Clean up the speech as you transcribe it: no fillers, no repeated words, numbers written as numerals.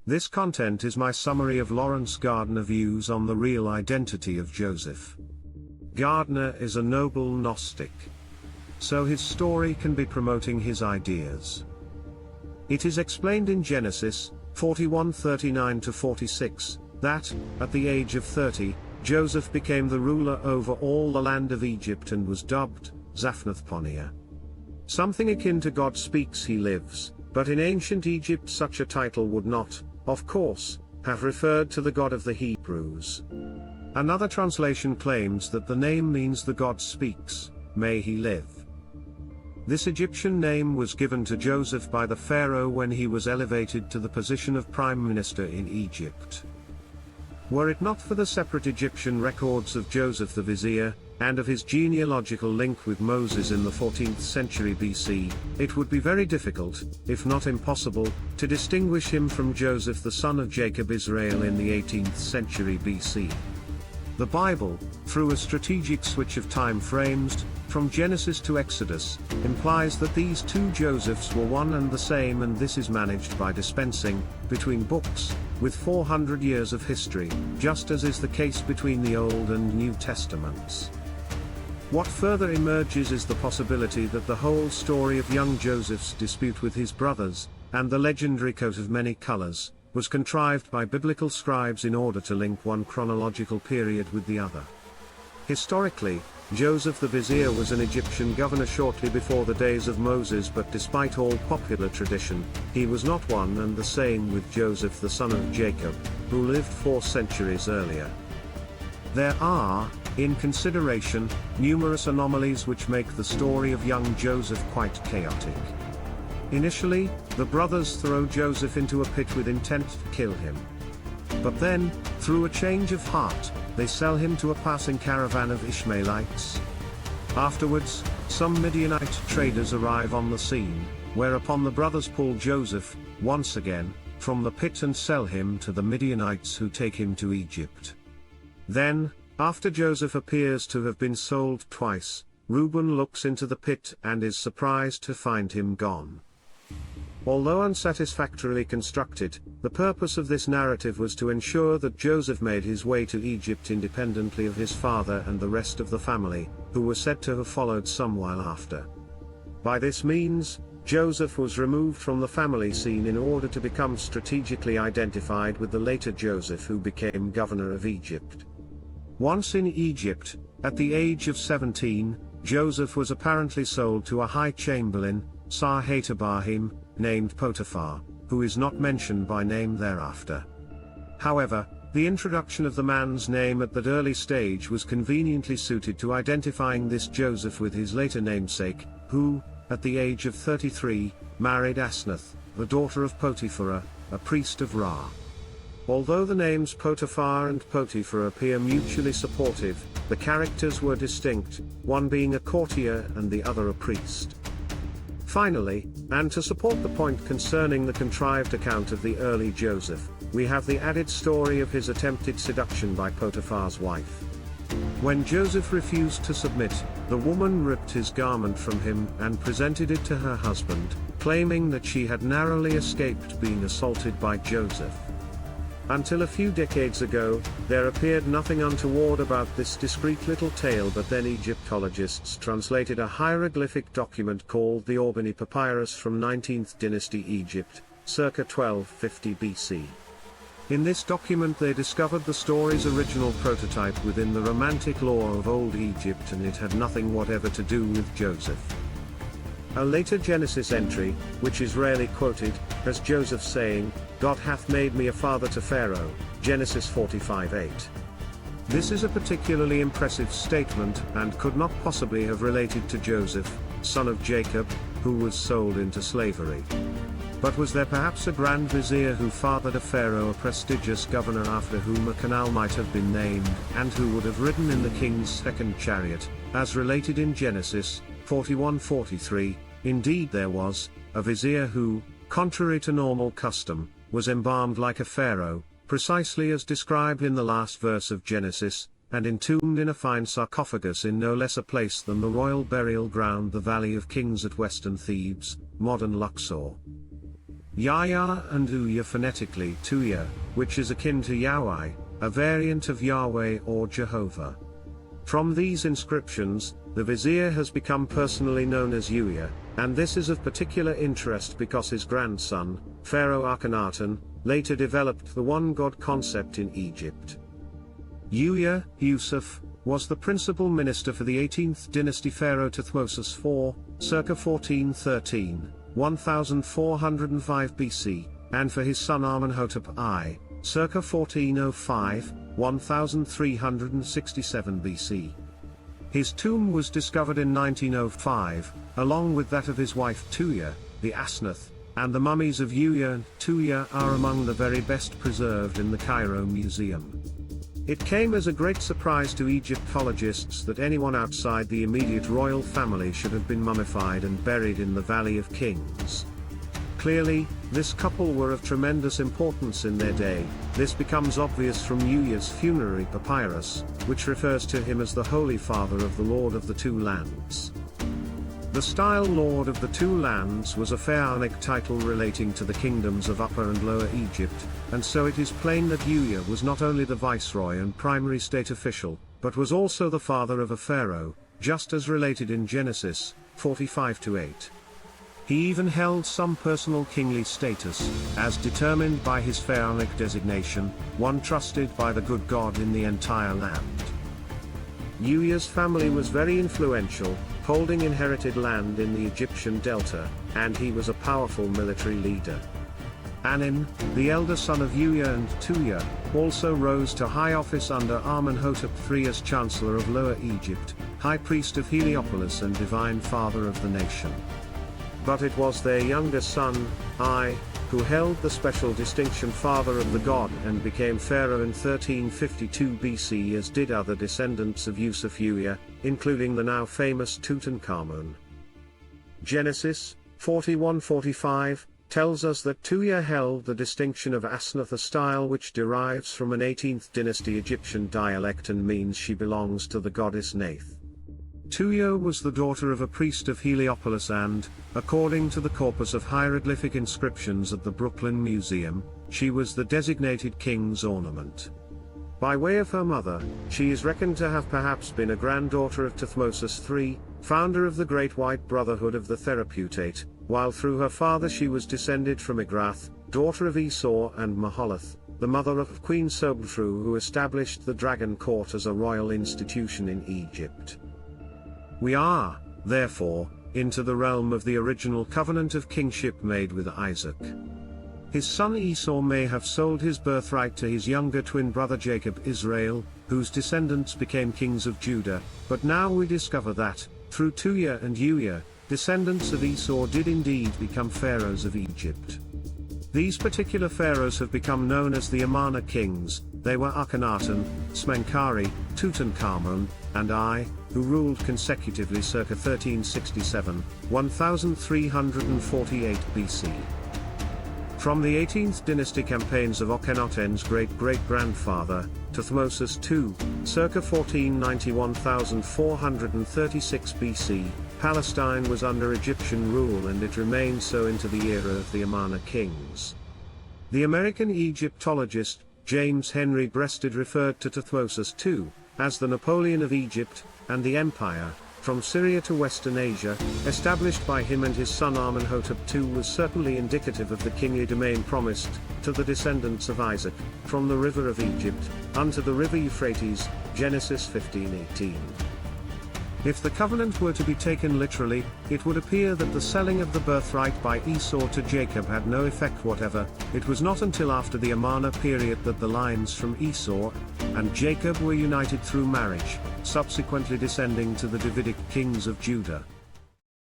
This content is my summary of Lawrence Gardner views on the real identity of Joseph. Gardner is a noble Gnostic, so his story can be promoting his ideas. It is explained in Genesis 41:39-46, that, at the age of 30, Joseph became the ruler over all the land of Egypt and was dubbed Zaphnath-Paneah. Something akin to God speaks he lives, but in ancient Egypt such a title would not, of course, have referred to the God of the Hebrews. Another translation claims that the name means the God speaks, may he live. This Egyptian name was given to Joseph by the Pharaoh when he was elevated to the position of prime minister in Egypt. Were it not for the separate Egyptian records of Joseph the Vizier, and of his genealogical link with Moses in the 14th century BC, it would be very difficult, if not impossible, to distinguish him from Joseph the son of Jacob Israel in the 18th century BC. The Bible, through a strategic switch of time frames, from Genesis to Exodus, implies that these two Josephs were one and the same, and this is managed by dispensing between books, with 400 years of history, just as is the case between the Old and New Testaments. What further emerges is the possibility that the whole story of young Joseph's dispute with his brothers, and the legendary coat of many colors, was contrived by biblical scribes in order to link one chronological period with the other. Historically, Joseph the Vizier was an Egyptian governor shortly before the days of Moses, but despite all popular tradition, he was not one and the same with Joseph the son of Jacob, who lived 4 centuries earlier. There are, in consideration, numerous anomalies which make the story of young Joseph quite chaotic. Initially, the brothers throw Joseph into a pit with intent to kill him. But then, through a change of heart, they sell him to a passing caravan of Ishmaelites. Afterwards, some Midianite traders arrive on the scene, whereupon the brothers pull Joseph, once again, from the pit and sell him to the Midianites, who take him to Egypt. Then, after Joseph appears to have been sold twice, Reuben looks into the pit and is surprised to find him gone. Although unsatisfactorily constructed, the purpose of this narrative was to ensure that Joseph made his way to Egypt independently of his father and the rest of the family, who were said to have followed some while after. By this means, Joseph was removed from the family scene in order to become strategically identified with the later Joseph who became governor of Egypt. Once in Egypt, at the age of 17, Joseph was apparently sold to a high chamberlain, Sar-Hatabahim, named Poti-pherah, who is not mentioned by name thereafter. However, the introduction of the man's name at that early stage was conveniently suited to identifying this Joseph with his later namesake, who, at the age of 33, married Asenath, the daughter of Poti-pherah, a priest of Ra. Although the names Poti-pherah and Poti-pherah appear mutually supportive, the characters were distinct, one being a courtier and the other a priest. Finally, and to support the point concerning the contrived account of the early Joseph, we have the added story of his attempted seduction by Poti-pherah's wife. When Joseph refused to submit, the woman ripped his garment from him and presented it to her husband, claiming that she had narrowly escaped being assaulted by Joseph. Until a few decades ago, there appeared nothing untoward about this discreet little tale, but then Egyptologists translated a hieroglyphic document called the Albany Papyrus from 19th dynasty Egypt, circa 1250 BC. In this document they discovered the story's original prototype within the romantic lore of Old Egypt, and it had nothing whatever to do with Joseph. A later Genesis entry, which is rarely quoted, has Joseph saying, "God hath made me a father to Pharaoh," Genesis 45:8. This is a particularly impressive statement, and could not possibly have related to Joseph, son of Jacob, who was sold into slavery. But was there perhaps a Grand Vizier who fathered a Pharaoh, a prestigious governor after whom a canal might have been named, and who would have ridden in the king's second chariot, as related in Genesis 41:43, indeed there was, a Vizier who, contrary to normal custom, was embalmed like a pharaoh, precisely as described in the last verse of Genesis, and entombed in a fine sarcophagus in no less a place than the royal burial ground, the Valley of Kings at western Thebes, modern Luxor. Yahya and Uya phonetically Tuya, which is akin to Yahweh, a variant of Yahweh or Jehovah. From these inscriptions, the Vizier has become personally known as Yuya, and this is of particular interest because his grandson, Pharaoh Akhenaten, later developed the one God concept in Egypt. Yuya, Yusuf, was the principal minister for the 18th dynasty Pharaoh Thutmose IV, circa 1413, 1405 BC, and for his son Amenhotep I, circa 1405, 1367 BC. His tomb was discovered in 1905, along with that of his wife Tuya, the Asenath, and the mummies of Yuya and Tuya are among the very best preserved in the Cairo Museum. It came as a great surprise to Egyptologists that anyone outside the immediate royal family should have been mummified and buried in the Valley of Kings. Clearly, this couple were of tremendous importance in their day. This becomes obvious from Yuya's funerary papyrus, which refers to him as the Holy Father of the Lord of the Two Lands. The style Lord of the Two Lands was a pharaonic title relating to the kingdoms of Upper and Lower Egypt, and so it is plain that Yuya was not only the viceroy and primary state official, but was also the father of a pharaoh, just as related in Genesis 45-8. He even held some personal kingly status, as determined by his pharaonic designation, one trusted by the good God in the entire land. Yuya's family was very influential, holding inherited land in the Egyptian delta, and he was a powerful military leader. Anin, the elder son of Yuya and Tuya, also rose to high office under Amenhotep III as Chancellor of Lower Egypt, High Priest of Heliopolis and Divine Father of the nation. But it was their younger son, I, who held the special distinction Father of the God and became Pharaoh in 1352 BC, as did other descendants of Yusuf Yuya, including the now famous Tutankhamun. Genesis 41-45 tells us that Tuya held the distinction of Asenath, a style which derives from an 18th dynasty Egyptian dialect and means she belongs to the goddess Nath. Tuya was the daughter of a priest of Heliopolis and, according to the corpus of hieroglyphic inscriptions at the Brooklyn Museum, she was the designated king's ornament. By way of her mother, she is reckoned to have perhaps been a granddaughter of Thutmose III, founder of the Great White Brotherhood of the Theraputate, while through her father she was descended from Igraht, daughter of Esau and Mahalath, the mother of Queen Sobutru, who established the Dragon Court as a royal institution in Egypt. We are, therefore, into the realm of the original covenant of kingship made with Isaac. His son Esau may have sold his birthright to his younger twin brother Jacob Israel, whose descendants became kings of Judah, but now we discover that, through Tuya and Yuya, descendants of Esau did indeed become pharaohs of Egypt. These particular pharaohs have become known as the Amarna kings. They were Akhenaten, Smenkhkare, Tutankhamun, and I, who ruled consecutively circa 1367-1348 BC. From the 18th dynasty campaigns of Akhenaten's great-great-grandfather, Thutmose II, circa 1491-1436 BC, Palestine was under Egyptian rule and it remained so into the era of the Amarna kings. The American Egyptologist, James Henry Breasted, referred to Thutmose II as the Napoleon of Egypt, and the empire, from Syria to Western Asia, established by him and his son Amenhotep II, was certainly indicative of the kingly domain promised to the descendants of Isaac, from the river of Egypt, unto the river Euphrates, Genesis 15:18. If the covenant were to be taken literally, it would appear that the selling of the birthright by Esau to Jacob had no effect whatever. It was not until after the Amarna period that the lines from Esau and Jacob were united through marriage, subsequently descending to the Davidic kings of Judah.